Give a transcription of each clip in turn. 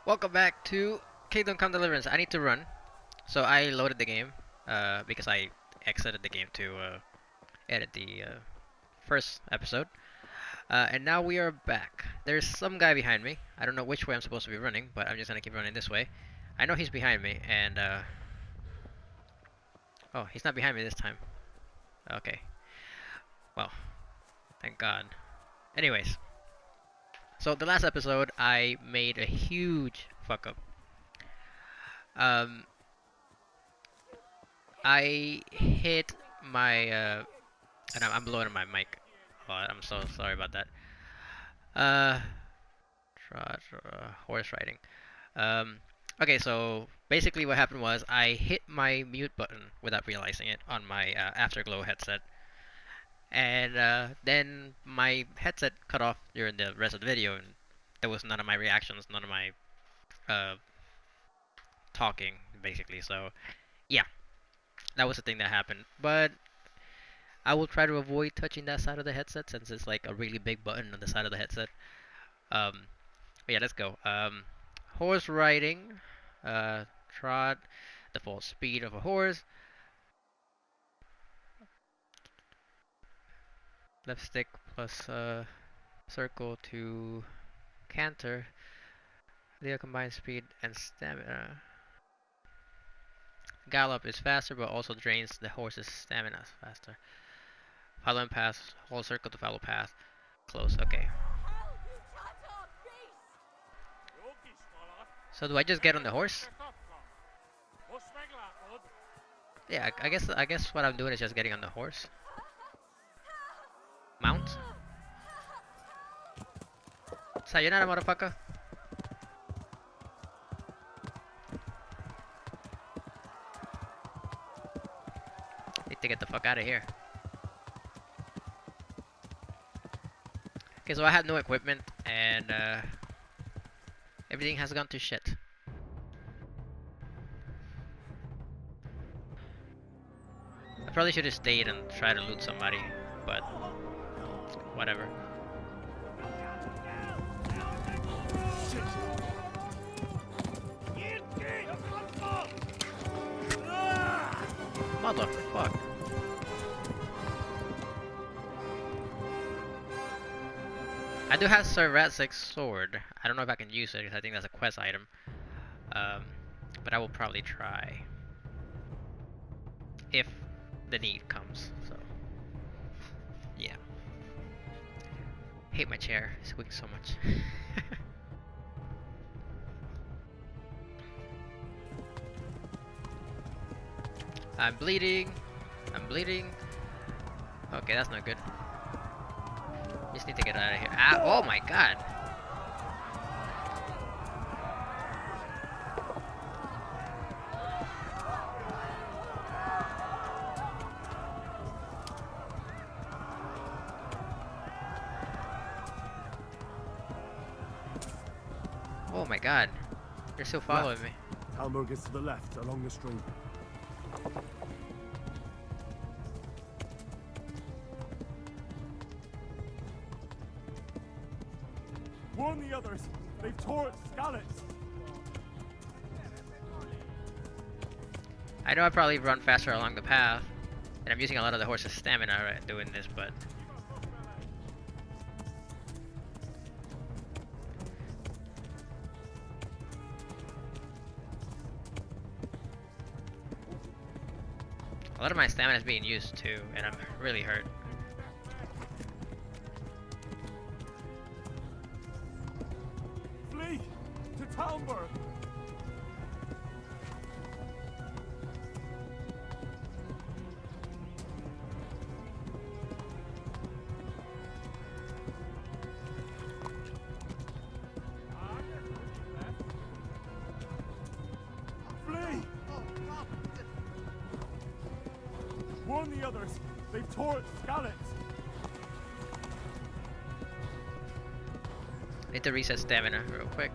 Welcome back to Kingdom Come Deliverance. I need to run, so I loaded the game because I exited the game to edit the first episode. And now we are back. There's some guy behind me. I don't know which way I'm supposed to be running, but I'm just gonna keep running this way. I know he's behind me, and oh, he's not behind me this time. Okay. Well, thank God. Anyways, so the last episode I made a huge fuck up. Um, I hit my and I'm blowing my mic. Oh, I'm so sorry about that. Uh, horse riding. Okay, so basically what happened was I hit my mute button without realizing it on my Afterglow headset, and then my headset cut off during the rest of the video, and there was none of my reactions, none of my uh, talking, basically. So yeah, that was the thing that happened. But I will try to avoid touching that side of the headset since it's like a really big button on the side of the headset. But yeah, let's go. Horse riding, trot, the full speed of a horse. Left stick plus circle to canter. The combined speed and stamina. Gallop is faster, but also drains the horse's stamina faster. Follow and pass. Hold circle to follow path. Close. Okay. So do I just get on the horse? Yeah, I guess what I'm doing is just getting on the horse. Mount. Sayonara, motherfucker. Need to get the fuck out of here. Okay, so I have no equipment, and everything has gone to shit. I probably should have stayed and tried to loot somebody, but whatever. Motherfuck. I do have Sir Ratzik's sword. I don't know if I can use it because I think that's a quest item. But I will probably try. If the need comes, so. Yeah. Hate my chair, it squeaks so much. I'm bleeding. I'm bleeding. Okay, that's not good. Just need to get out of here. Ah, oh my god. Oh my god. You're still following me. Hamburg is to the left along the stream. Warn the others. They've tore at Skalitz. I know I probably run faster along the path, and I'm using a lot of the horse's stamina right, doing this, but a lot of my stamina is being used too, and I'm really hurt. Flee to Talmberg. Flee! Warn the others. They've tore at Skalitz. Need to reset stamina real quick.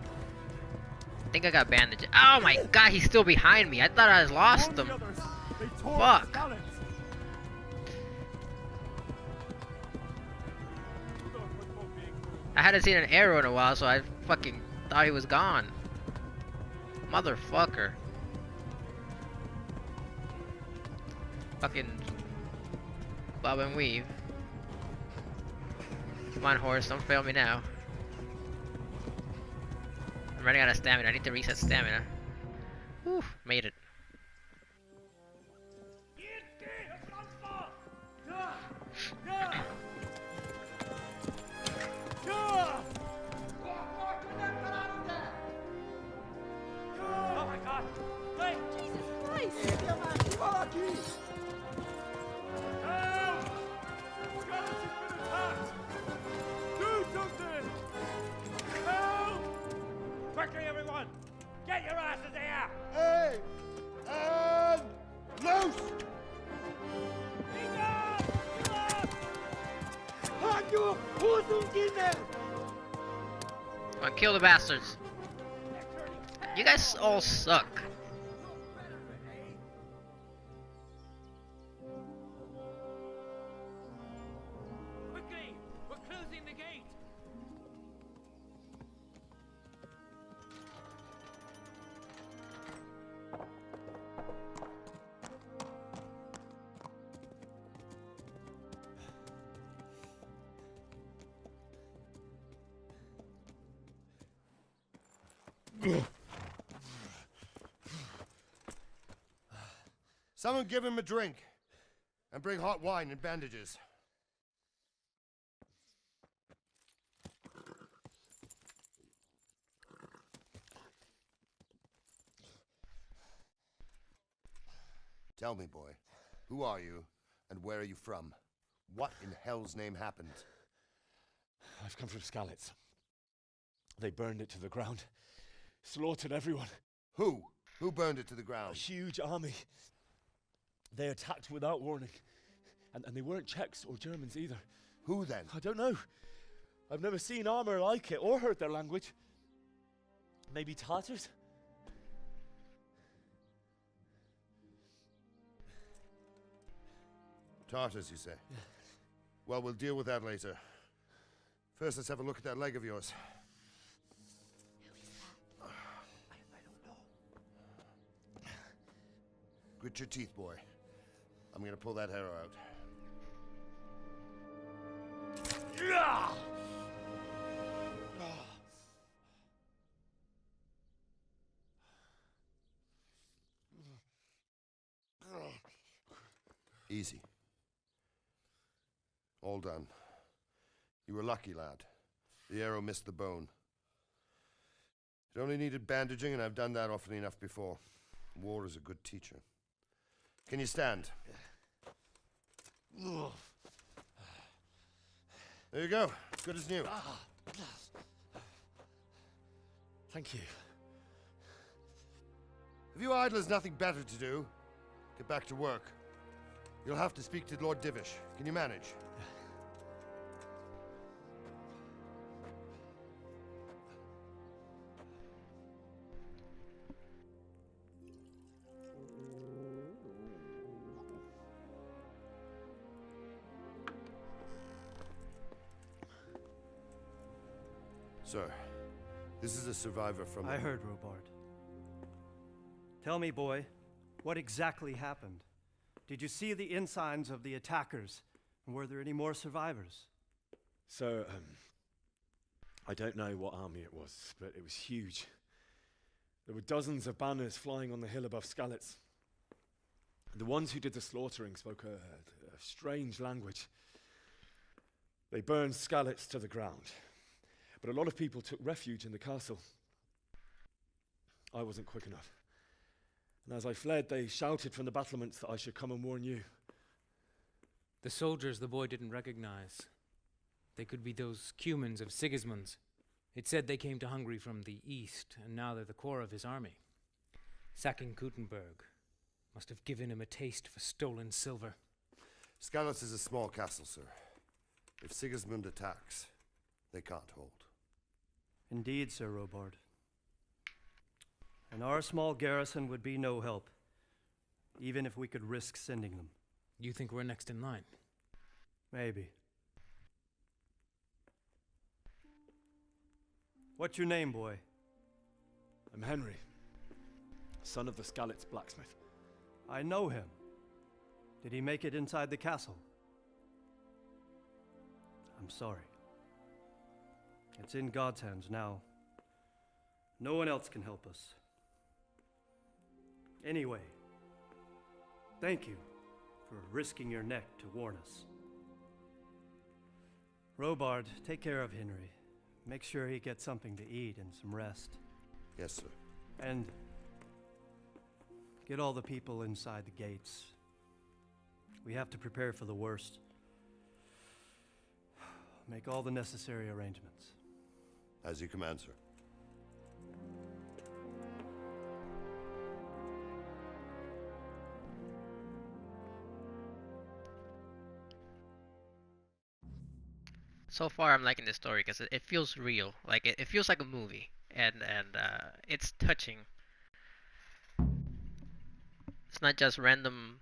I think I got bandages. Oh my god, he's still behind me. I thought I lost him. Fuck. I hadn't seen an arrow in a while, so I fucking thought he was gone. Motherfucker. Fucking bob and weave. Come on, horse, don't fail me now. I'm running out of stamina. I need to reset stamina. Whew, made it. Oh my god! Hey! Jesus Christ! Help! Skalitz has been attacked! Do something! Help! Quickly, everyone! Get your asses here! Hey! And loose! Come on, kill the bastards. You guys all suck. Quickly! We're closing the gate! Someone give him a drink. And bring hot wine and bandages. Tell me, boy, who are you and where are you from? What in hell's name happened? I've come from Skalitz. They burned it to the ground. Slaughtered everyone. Who? Who burned it to the A ground? huge army. They attacked without warning. And they weren't Czechs or Germans either. Who then? I don't know. I've never seen armor like it or heard their language. Maybe Tatars? Tartars, you say? Yeah. Well, we'll deal with that later. First, let's have a look at that leg of yours. I don't know. Grit your teeth, boy. I'm gonna pull that arrow out. Easy. All done. You were lucky, lad. The arrow missed the bone. It only needed bandaging, and I've done that often enough before. War is a good teacher. Can you stand? There you go. Good as new. Thank you. Have you idlers nothing better to do? Get back to work. You'll have to speak to Lord Divish. Can you manage? Sir, this is a survivor from... I heard, Robard. Tell me, boy, what exactly happened? Did you see the ensigns of the attackers? And were there any more survivors? So, I don't know what army it was, but it was huge. There were dozens of banners flying on the hill above Skalitz. The ones who did the slaughtering spoke a strange language. They burned Skalitz to the ground. But a lot of people took refuge in the castle. I wasn't quick enough. And as I fled, they shouted from the battlements that I should come and warn you. The soldiers the boy didn't recognize. They could be those Cumans of Sigismund's. It said they came to Hungary from the east, and now they're the core of his army. Sacking Gutenberg must have given him a taste for stolen silver. Skalitz is a small castle, sir. If Sigismund attacks, they can't hold. Indeed, Sir Robard. And our small garrison would be no help, even if we could risk sending them. You think we're next in line? Maybe. What's your name, boy? I'm Henry. son of the Skalitz blacksmith. I know him. Did he make it inside the castle? I'm sorry. It's in God's hands now. No one else can help us. Anyway, thank you for risking your neck to warn us. Robard, take care of Henry. Make sure he gets something to eat and some rest. Yes, sir. And get all the people inside the gates. We have to prepare for the worst. Make all the necessary arrangements. As you command, sir. So far, I'm liking this story because it feels real. Like it feels like a movie, and it's touching. It's not just random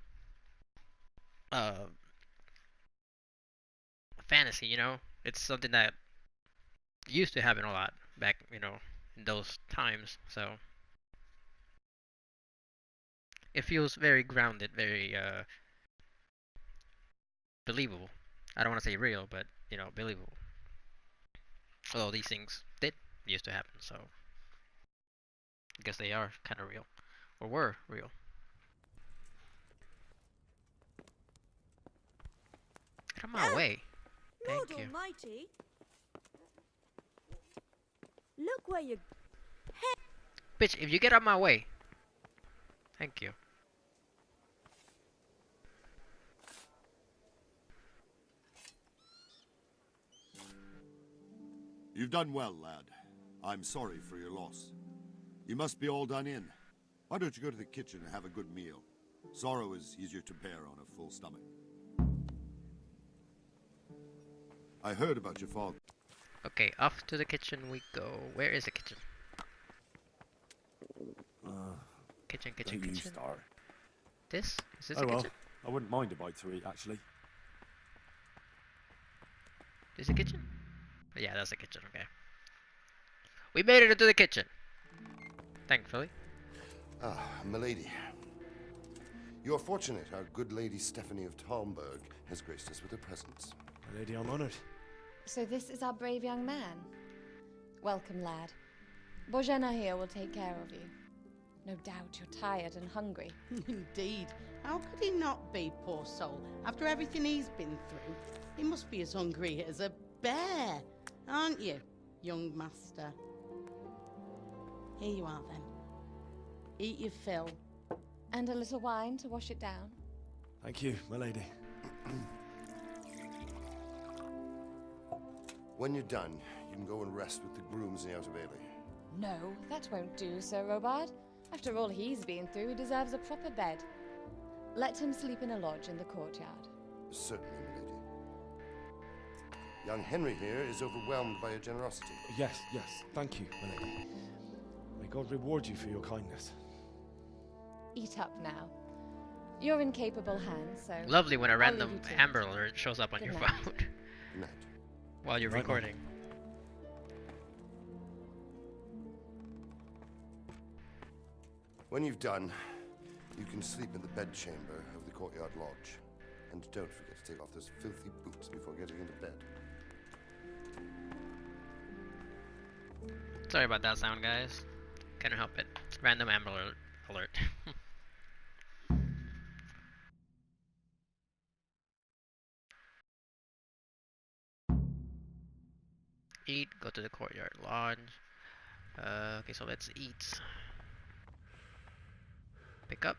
fantasy, you know. It's something that used to happen a lot back, you know, in those times. So it feels very grounded, very believable. I don't want to say real, but you know, believable. Although these things did used to happen, so I guess they are kind of real, or were real. Get out of my way. Lord Thank you. Almighty. Look where you... Bitch, if you get out of my way. Thank you. You've done well, lad. I'm sorry for your loss. You must be all done in. Why don't you go to the kitchen and have a good meal? Sorrow is easier to bear on a full stomach. I heard about your father. Okay, off to the kitchen we go. Where is the kitchen? Kitchen. Don't you start. This? Is this Oh the well, kitchen? I wouldn't mind a bite to eat, actually. Is the kitchen? Oh, yeah, that's the kitchen, okay. We made it into the kitchen. Thankfully. Ah, milady. You're fortunate our good lady Stephanie of Talmberg has graced us with her presence. My lady, I'm honoured. So this is our brave young man. Welcome, lad. Bojena here will take care of you. No doubt you're tired and hungry. Indeed. How could he not be, poor soul? After everything he's been through, he must be as hungry as a bear, aren't you, young master? Here you are, then. Eat your fill. And a little wine to wash it down. Thank you, my lady. When you're done, you can go and rest with the grooms in the Outer Bailey. No, that won't do, Sir Robard. After all he's been through, he deserves a proper bed. Let him sleep in a lodge in the courtyard. Certainly, milady. Young Henry here is overwhelmed by your generosity. Yes, thank you, my lady. May God reward you for your kindness. Eat up now. You're in capable hands, so... Lovely when a I'll random leave you to Amber it. Alert shows up on Good your night. phone Good night. while you're Right, Mom. recording. When you've done, you can sleep in the bedchamber of the courtyard lodge. And don't forget to take off those filthy boots before getting into bed. Sorry about that sound, guys. Couldn't help it. Random Amber Alert. Eat, go to the courtyard lodge. Okay, so let's eat. Pick up.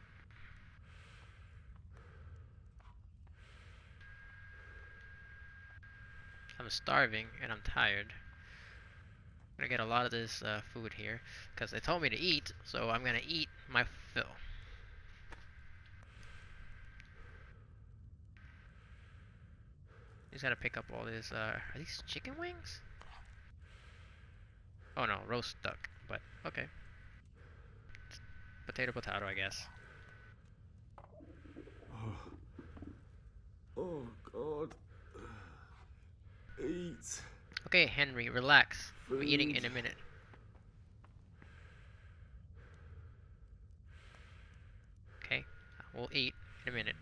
I'm starving and I'm tired. I'm gonna get a lot of this food here because they told me to eat, so I'm gonna eat my fill. Just gotta pick up all this. Are these chicken wings? Oh no, roast duck. But okay, potato, I guess. Oh, God. Eat. Okay, Henry, relax. We're eating in a Food. minute. We'll eat in a minute.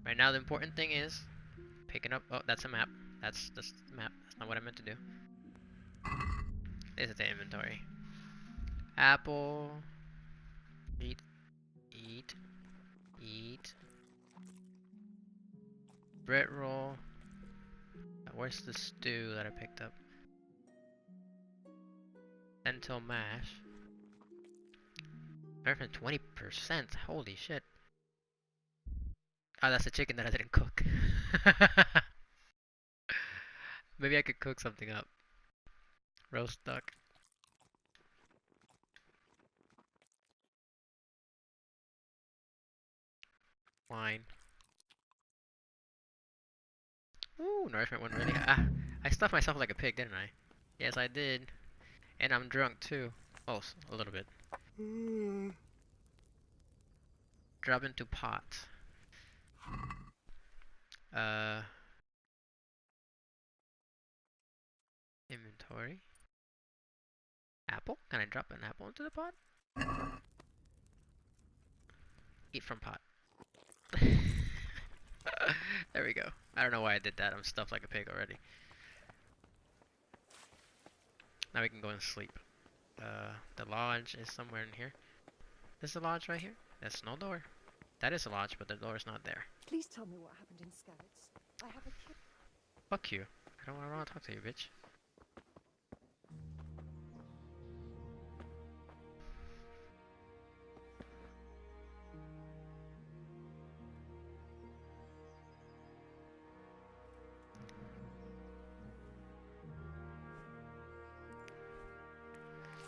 Right now, the important thing is picking up. Oh, that's a map. That's the map. That's not what I meant to do. This is the inventory. Apple. Eat. Eat. Eat. Bread roll. Where's the stew that I picked up? Lentil mash. Better than 20%. Holy shit. Oh, that's the chicken that I didn't cook. Maybe I could cook something up. Roast duck. Wine. Ooh, nourishment one really. Ah, I stuffed myself like a pig, didn't I? Yes, I did. And I'm drunk too. Oh, a little bit. Drop into pot. Inventory. Apple? Can I drop an apple into the pot? Eat from pot. There we go. I don't know why I did that. I'm stuffed like a pig already. Now we can go and sleep. The lodge is somewhere in here. There's a lodge right here. There's no door. That is a lodge, but the door is not there. Please tell me what happened in Skalitz. I have a kid. Fuck you. I don't want to talk to you, bitch.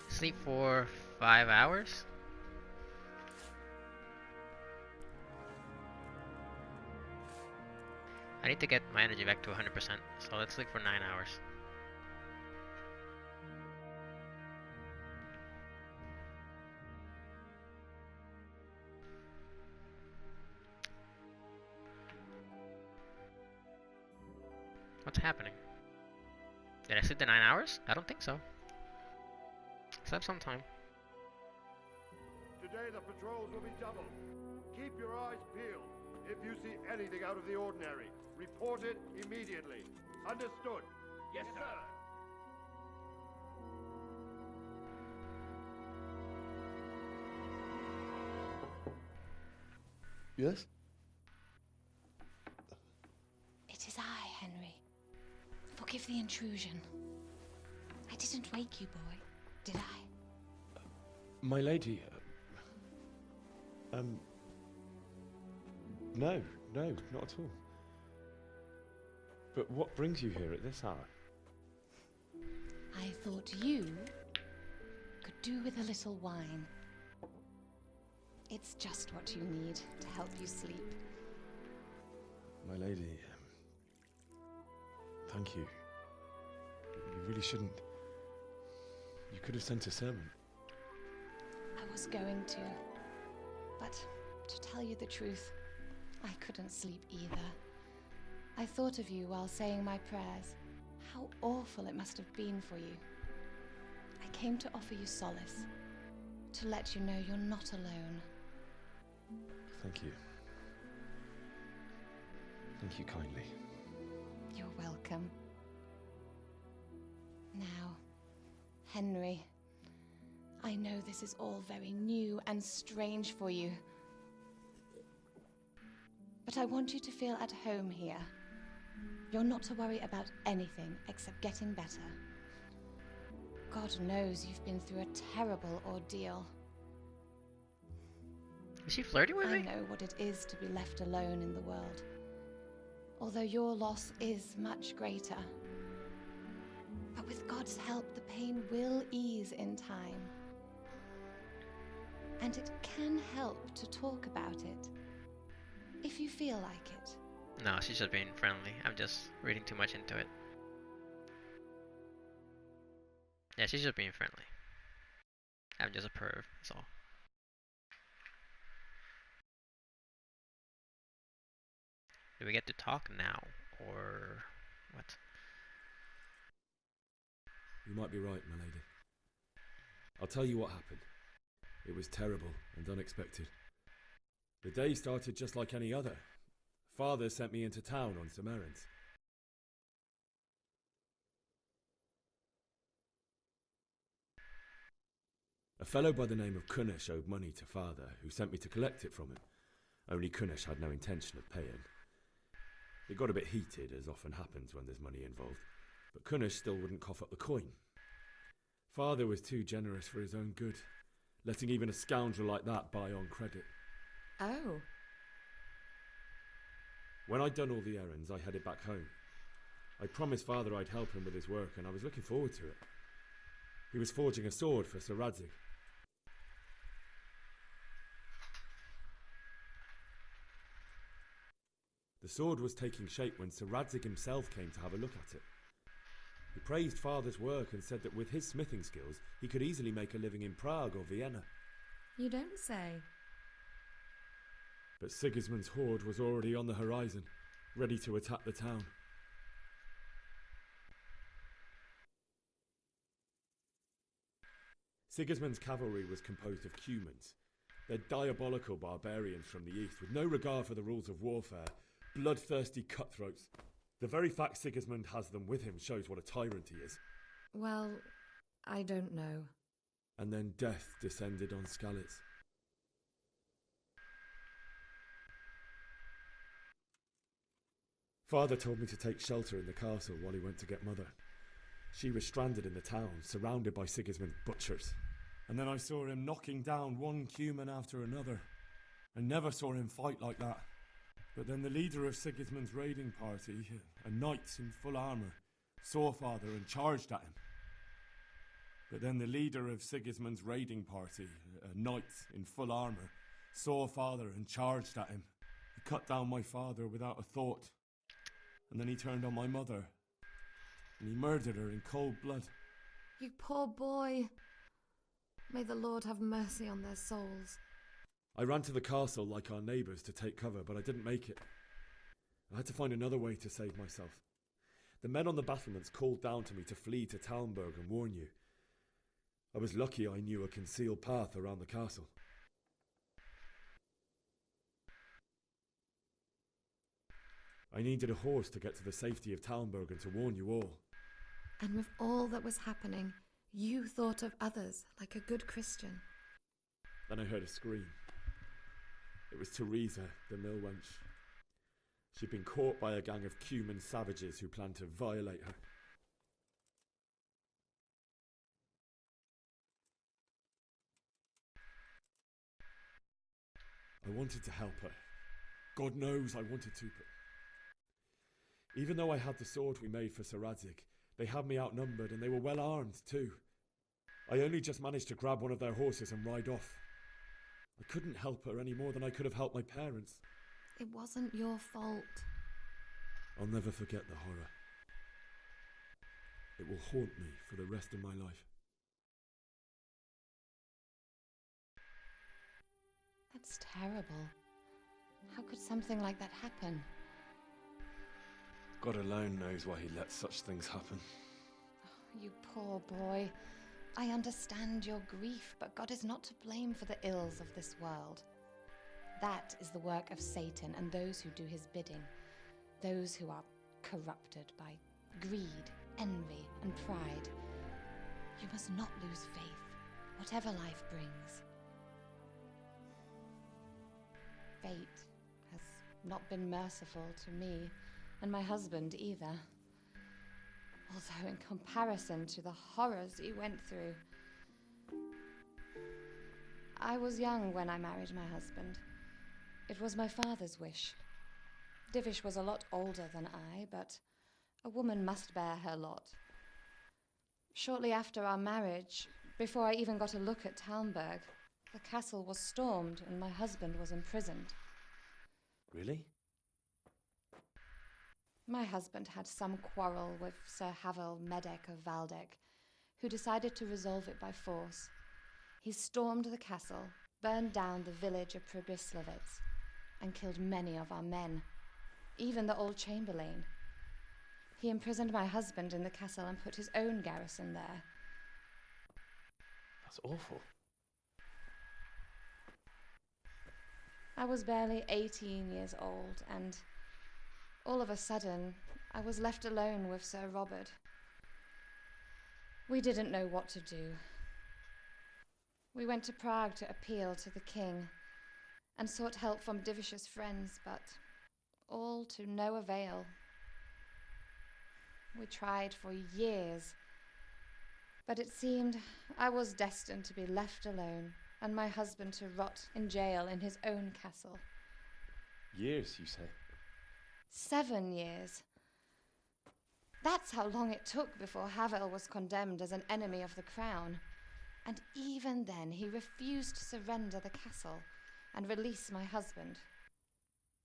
Sleep for 5 hours? I need to get my energy back to 100%, so let's sleep for 9 hours. What's happening? Did I sleep the 9 hours? I don't think so. Slept sometime. Today the patrols will be doubled. Keep your eyes peeled. If you see anything out of the ordinary, report it immediately. Understood? Yes, sir. Yes? It is I, Henry. Forgive the intrusion. I didn't wake you, boy, did I? My lady, no, not at all. But what brings you here at this hour? I thought you could do with a little wine. It's just what you need to help you sleep. My lady, thank you. You really shouldn't. You could have sent a servant. I was going to, but to tell you the truth, I couldn't sleep either. I thought of you while saying my prayers. How awful it must have been for you. I came to offer you solace, to let you know you're not alone. Thank you. Thank you kindly. You're welcome. Now, Henry, I know this is all very new and strange for you. But I want you to feel at home here. You're not to worry about anything except getting better. God knows you've been through a terrible ordeal. Is she flirting with me? I know what it is to be left alone in the world. Although your loss is much greater. But with God's help, the pain will ease in time. And it can help to talk about it, if you feel like it. No, she's just being friendly. I'm just reading too much into it. Yeah, she's just being friendly. I'm just a perv, that's all. Do we get to talk now, or what? You might be right, my lady. I'll tell you what happened. It was terrible and unexpected. The day started just like any other. Father sent me into town on some errands. A fellow by the name of Kunnish owed money to Father, who sent me to collect it from him. Only Kunnish had no intention of paying. It got a bit heated, as often happens when there's money involved, but Kunnish still wouldn't cough up the coin. Father was too generous for his own good, letting even a scoundrel like that buy on credit. Oh. When I'd done all the errands, I headed back home. I promised Father I'd help him with his work, and I was looking forward to it. He was forging a sword for Sir Radzig. The sword was taking shape when Sir Radzig himself came to have a look at it. He praised Father's work and said that with his smithing skills, he could easily make a living in Prague or Vienna. You don't say. But Sigismund's horde was already on the horizon, ready to attack the town. Sigismund's cavalry was composed of Cumans. They're diabolical barbarians from the east, with no regard for the rules of warfare, bloodthirsty cutthroats. The very fact Sigismund has them with him shows what a tyrant he is. Well, I don't know. And then death descended on Skalitz. Father told me to take shelter in the castle while he went to get Mother. She was stranded in the town, surrounded by Sigismund's butchers. And then I saw him knocking down one Cuman after another. I never saw him fight like that. But then the leader of Sigismund's raiding party, a knight in full armour, saw Father and charged at him. But then the leader of Sigismund's raiding party, a knight in full armour, saw Father and charged at him. He cut down my father without a thought. And then he turned on my mother. And he murdered her in cold blood. You poor boy. May the Lord have mercy on their souls. I ran to the castle like our neighbours to take cover, but I didn't make it. I had to find another way to save myself. The men on the battlements called down to me to flee to Talmberg and warn you. I was lucky I knew a concealed path around the castle. I needed a horse to get to the safety of Talmberg and to warn you all. And with all that was happening, you thought of others like a good Christian. Then I heard a scream. It was Teresa, the mill wench. She'd been caught by a gang of Cuman savages who planned to violate her. I wanted to help her. God knows I wanted to, but even though I had the sword we made for Sir Radzig, they had me outnumbered and they were well armed too. I only just managed to grab one of their horses and ride off. I couldn't help her any more than I could have helped my parents. It wasn't your fault. I'll never forget the horror. It will haunt me for the rest of my life. That's terrible. How could something like that happen? God alone knows why he lets such things happen. Oh, you poor boy. I understand your grief, but God is not to blame for the ills of this world. That is the work of Satan and those who do his bidding. Those who are corrupted by greed, envy, and pride. You must not lose faith, whatever life brings. Fate has not been merciful to me, and my husband either. Although in comparison to the horrors he went through. I was young when I married my husband. It was my father's wish. Divish was a lot older than I, but a woman must bear her lot. Shortly after our marriage, before I even got a look at Talmberg, the castle was stormed and my husband was imprisoned. Really? My husband had some quarrel with Sir Havel Medek of Valdek, who decided to resolve it by force. He stormed the castle, burned down the village of Pribyslavitz, and killed many of our men, even the old chamberlain. He imprisoned my husband in the castle and put his own garrison there. That's awful. I was barely 18 years old, and all of a sudden, I was left alone with Sir Robert. We didn't know what to do. We went to Prague to appeal to the king and sought help from Divish's friends, but all to no avail. We tried for years, but it seemed I was destined to be left alone and my husband to rot in jail in his own castle. Years, you say? 7 years. That's how long it took before Havel was condemned as an enemy of the crown. And even then, he refused to surrender the castle and release my husband.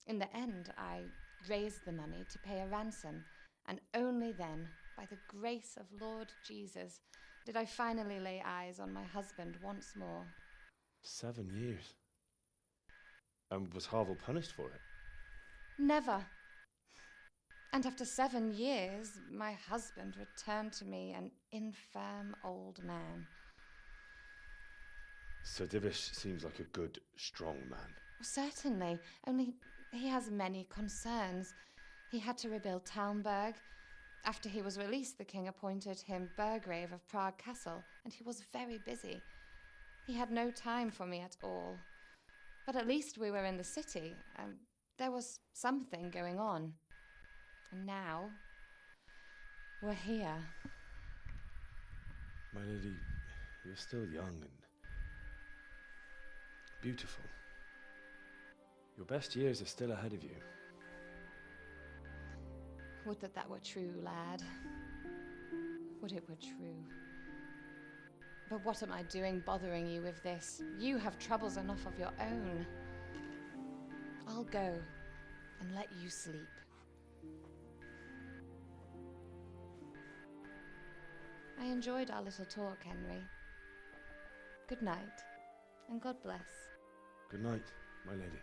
In the end, I raised the money to pay a ransom, and only then, by the grace of Lord Jesus, did I finally lay eyes on my husband once more. 7 years? And was Havel punished for it? Never. And after 7 years, my husband returned to me an infirm old man. Sir Divish seems like a good, strong man. Certainly, only he has many concerns. He had to rebuild Talmberg. After he was released, the king appointed him Burgrave of Prague Castle, and he was very busy. He had no time for me at all. But at least we were in the city, and there was something going on. And now, we're here. My lady, you're still young and beautiful. Your best years are still ahead of you. Would that that were true, lad. Would it were true. But what am I doing bothering you with this? You have troubles enough of your own. I'll go and let you sleep. I enjoyed our little talk, Henry. Good night, and God bless. Good night, my lady.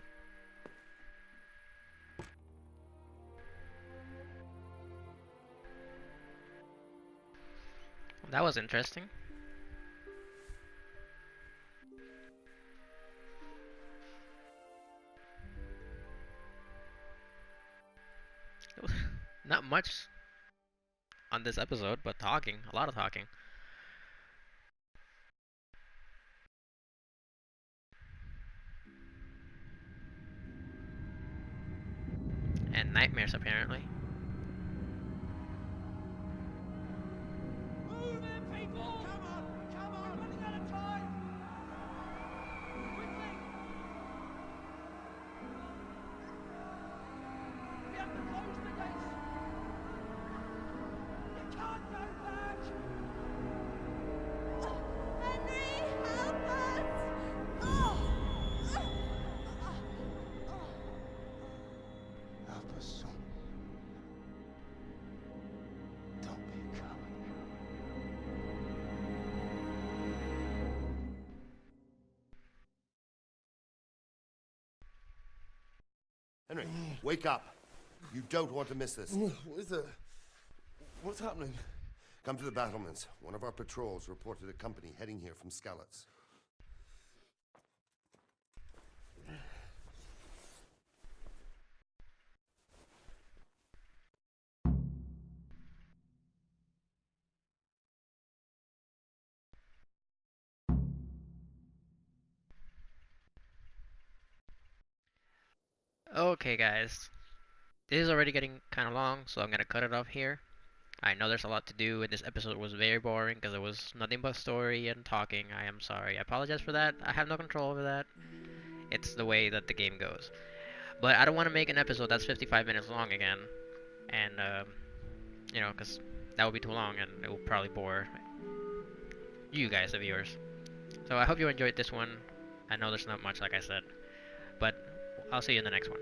That was interesting. Not much on this episode, but talking, a lot of talking. And nightmares, apparently. Move it, people! Come on! Come on! We're running out of time! Quickly! We have to close the gates! You can't go back! Henry, help us! Oh! Help us, son. Don't be a coward. Henry, wake up. You don't want to miss this. What is it? What's happening? Come to the battlements. One of our patrols reported a company heading here from Skalitz. Okay, guys. This is already getting kind of long, so I'm gonna cut it off here. I know there's a lot to do, and this episode was very boring because it was nothing but story and talking. I am sorry. I apologize for that. I have no control over that. It's the way that the game goes. But I don't want to make an episode that's 55 minutes long again. And, you know, because that would be too long and it will probably bore you guys, the viewers. So I hope you enjoyed this one. I know there's not much, like I said. But I'll see you in the next one.